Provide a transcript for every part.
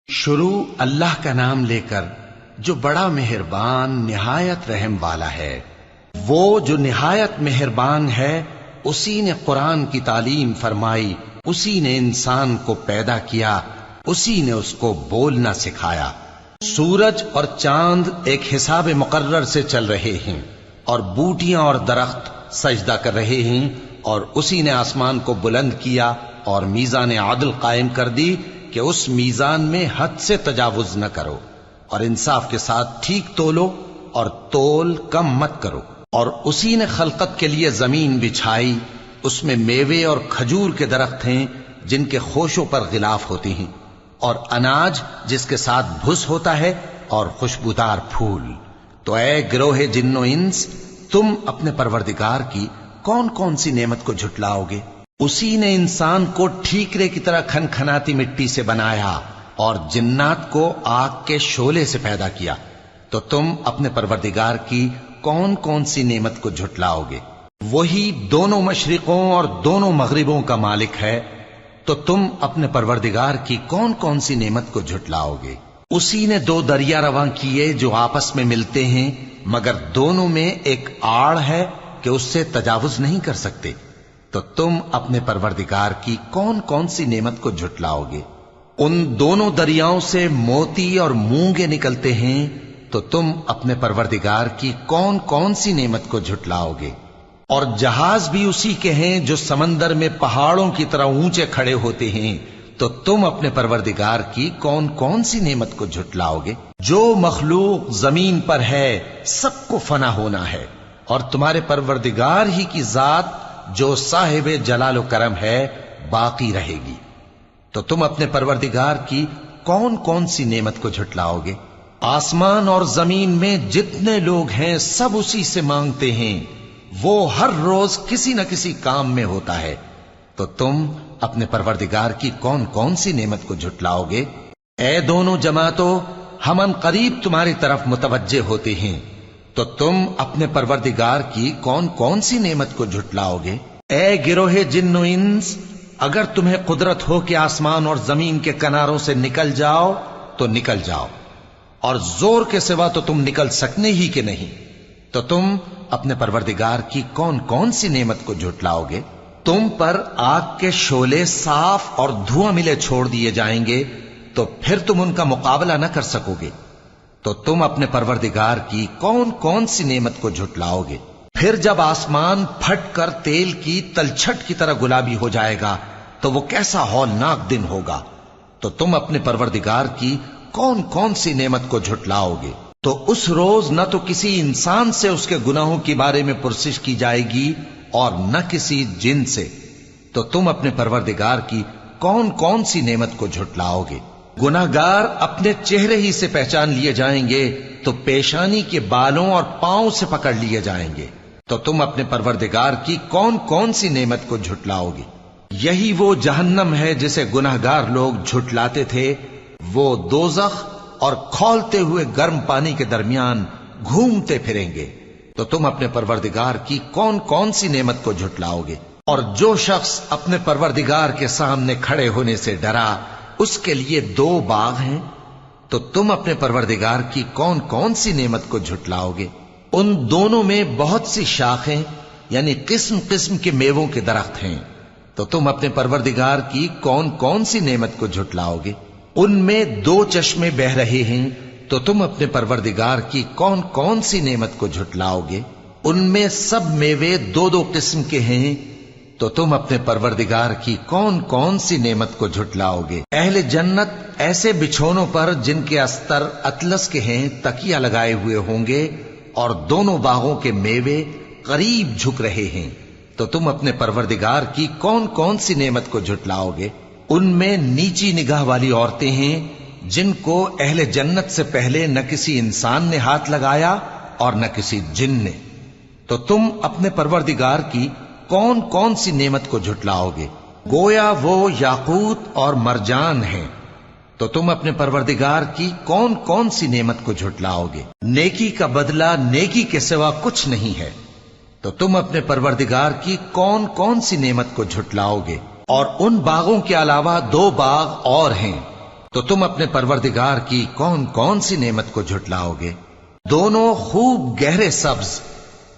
شروع اللہ کا نام لے کر جو بڑا مہربان نہایت رحم والا ہے۔ وہ جو نہایت مہربان ہے اسی نے قرآن کی تعلیم فرمائی، اسی نے انسان کو پیدا کیا، اسی نے اس کو بولنا سکھایا۔ سورج اور چاند ایک حساب مقرر سے چل رہے ہیں اور بوٹیاں اور درخت سجدہ کر رہے ہیں، اور اسی نے آسمان کو بلند کیا اور میزان عدل قائم کر دی کہ اس میزان میں حد سے تجاوز نہ کرو، اور انصاف کے ساتھ ٹھیک تولو اور تول کم مت کرو۔ اور اسی نے خلقت کے لیے زمین بچھائی، اس میں میوے اور کھجور کے درخت ہیں جن کے خوشوں پر غلاف ہوتی ہیں، اور اناج جس کے ساتھ بھس ہوتا ہے، اور خوشبودار پھول۔ تو اے گروہ جن و انس، تم اپنے پروردگار کی کون کون سی نعمت کو جھٹلاؤ گے؟ اسی نے انسان کو ٹھیکرے کی طرح کھنکھناتی مٹی سے بنایا اور جنات کو آگ کے شعلے سے پیدا کیا، تو تم اپنے پروردگار کی کون کون سی نعمت کو جھٹلاؤ گے؟ وہی دونوں مشرقوں اور دونوں مغربوں کا مالک ہے، تو تم اپنے پروردگار کی کون کون سی نعمت کو جھٹلاؤ گے؟ اسی نے دو دریا رواں کیے جو آپس میں ملتے ہیں، مگر دونوں میں ایک آڑ ہے کہ اس سے تجاوز نہیں کر سکتے، تو تم اپنے پروردگار کی کون کون سی نعمت کو جھٹلاؤ گے؟ ان دونوں دریاؤں سے موتی اور مونگے نکلتے ہیں، تو تم اپنے پروردگار کی کون کون سی نعمت کو جھٹلاؤ گے؟ اور جہاز بھی اسی کے ہیں جو سمندر میں پہاڑوں کی طرح اونچے کھڑے ہوتے ہیں، تو تم اپنے پروردگار کی کون کون سی نعمت کو جھٹلاؤ گے؟ جو مخلوق زمین پر ہے سب کو فنا ہونا ہے، اور تمہارے پروردگار ہی کی ذات جو صاحب جلال و کرم ہے باقی رہے گی۔ تو تم اپنے پروردگار کی کون کون سی نعمت کو جھٹلاؤ گے؟ آسمان اور زمین میں جتنے لوگ ہیں سب اسی سے مانگتے ہیں، وہ ہر روز کسی نہ کسی کام میں ہوتا ہے، تو تم اپنے پروردگار کی کون کون سی نعمت کو جھٹلاؤ گے؟ اے دونوں جماعتوں، ہم ان قریب تمہاری طرف متوجہ ہوتے ہیں، تو تم اپنے پروردگار کی کون کون سی نعمت کو جھٹلاؤ گے؟ اے گروہ جن و انس، اگر تمہیں قدرت ہو کہ آسمان اور زمین کے کناروں سے نکل جاؤ تو نکل جاؤ، اور زور کے سوا تو تم نکل سکنے ہی کہ نہیں، تو تم اپنے پروردگار کی کون کون سی نعمت کو جھٹلاؤ گے؟ تم پر آگ کے شعلے صاف اور دھواں ملے چھوڑ دیے جائیں گے، تو پھر تم ان کا مقابلہ نہ کر سکو گے، تو تم اپنے پروردگار کی کون کون سی نعمت کو جھٹلاؤ گے؟ پھر جب آسمان پھٹ کر تیل کی تلچھٹ کی طرح گلابی ہو جائے گا تو وہ کیسا ہولناک دن ہوگا، تو تم اپنے پروردگار کی کون کون سی نعمت کو جھٹلاؤ گے؟ تو اس روز نہ تو کسی انسان سے اس کے گناہوں کے بارے میں پرسش کی جائے گی اور نہ کسی جن سے، تو تم اپنے پروردگار کی کون کون سی نعمت کو جھٹلاؤ گے؟ گناہگار اپنے چہرے ہی سے پہچان لیے جائیں گے تو پیشانی کے بالوں اور پاؤں سے پکڑ لیے جائیں گے، تو تم اپنے پروردگار کی کون کون سی نعمت کو جھٹلاؤ گے؟ یہی وہ جہنم ہے جسے گناہگار لوگ جھٹلاتے تھے، وہ دوزخ اور کھولتے ہوئے گرم پانی کے درمیان گھومتے پھریں گے، تو تم اپنے پروردگار کی کون کون سی نعمت کو جھٹلاؤ گے؟ اور جو شخص اپنے پروردگار کے سامنے کھڑے ہونے سے ڈرا، اس کے لیے دو باغ ہیں، تو تم اپنے پروردگار کی کون کون سی نعمت کو جھٹلاؤ گے؟ ان دونوں میں بہت سی شاخیں یعنی قسم قسم کے میووں کے درخت ہیں، تو تم اپنے پروردگار کی کون کون سی نعمت کو جھٹلاؤ گے؟ ان میں دو چشمے بہ رہے ہیں، تو تم اپنے پروردگار کی کون کون سی نعمت کو جھٹلاؤ گے؟ ان میں سب میوے دو دو قسم کے ہیں، تو تم اپنے پروردگار کی کون کون سی نعمت کو جھٹلاؤ گے؟ اہل جنت ایسے بچھونوں پر جن کے استر اطلس کے ہیں تکیہ لگائے ہوئے ہوں گے، اور دونوں باغوں کے میوے قریب جھک رہے ہیں، تو تم اپنے پروردگار کی کون کون سی نعمت کو جھٹلاؤ گے؟ ان میں نیچی نگاہ والی عورتیں ہیں جن کو اہل جنت سے پہلے نہ کسی انسان نے ہاتھ لگایا اور نہ کسی جن نے، تو تم اپنے پروردگار کی کون کون سی نعمت کو جھٹلاؤ گے؟ گویا وہ یاقوت اور مرجان ہیں، تو تم اپنے پروردگار کی کون کون سی نعمت کو جھٹلاؤ گے؟ نیکی کا بدلہ نیکی کے سوا کچھ نہیں ہے، تو تم اپنے پروردگار کی کون کون سی نعمت کو جھٹلاؤ گے؟ اور ان باغوں کے علاوہ دو باغ اور ہیں تو تم اپنے پروردگار کی کون کون سی نعمت کو جھٹلاؤ گے؟ دونوں خوب گہرے سبز،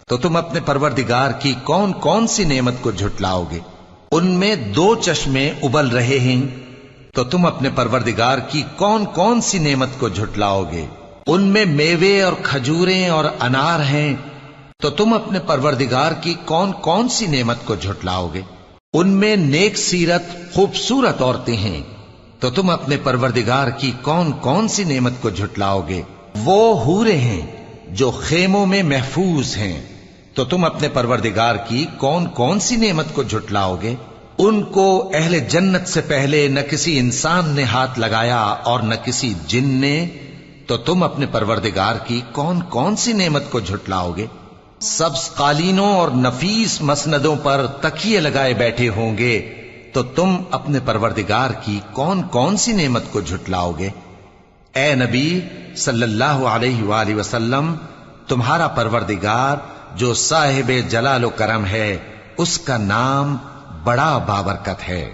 تو تم اپنے پروردگار کی کون کون سی نعمت کو جھٹلاؤ گے؟ ان میں 2 چشمے ابل رہے ہیں، تو تم اپنے پروردگار کی کون کون سی نعمت کو جھٹلاؤ گے؟ ان میں میوے اور کھجوریں اور انار ہیں، تو تم اپنے پروردگار کی کون کون سی نعمت کو جھٹلاؤ گے؟ ان میں نیک سیرت خوبصورت عورتیں ہیں، تو تم اپنے پروردگار کی کون کون سی نعمت کو جھٹلاؤ گے؟ وہ حوریں ہیں جو خیموں میں محفوظ ہیں، تو تم اپنے پروردگار کی کون کون سی نعمت کو جھٹلاؤ گے؟ ان کو اہل جنت سے پہلے نہ کسی انسان نے ہاتھ لگایا اور نہ کسی جن نے، تو تم اپنے پروردگار کی کون کون سی نعمت کو جھٹلاؤ گے؟ سبز قالینوں اور نفیس مسندوں پر تکیے لگائے بیٹھے ہوں گے، تو تم اپنے پروردگار کی کون کون سی نعمت کو جھٹلاؤ گے؟ اے نبی صلی اللہ علیہ وآلہ وسلم، تمہارا پروردگار جو صاحب جلال و کرم ہے، اس کا نام بڑا بابرکت ہے۔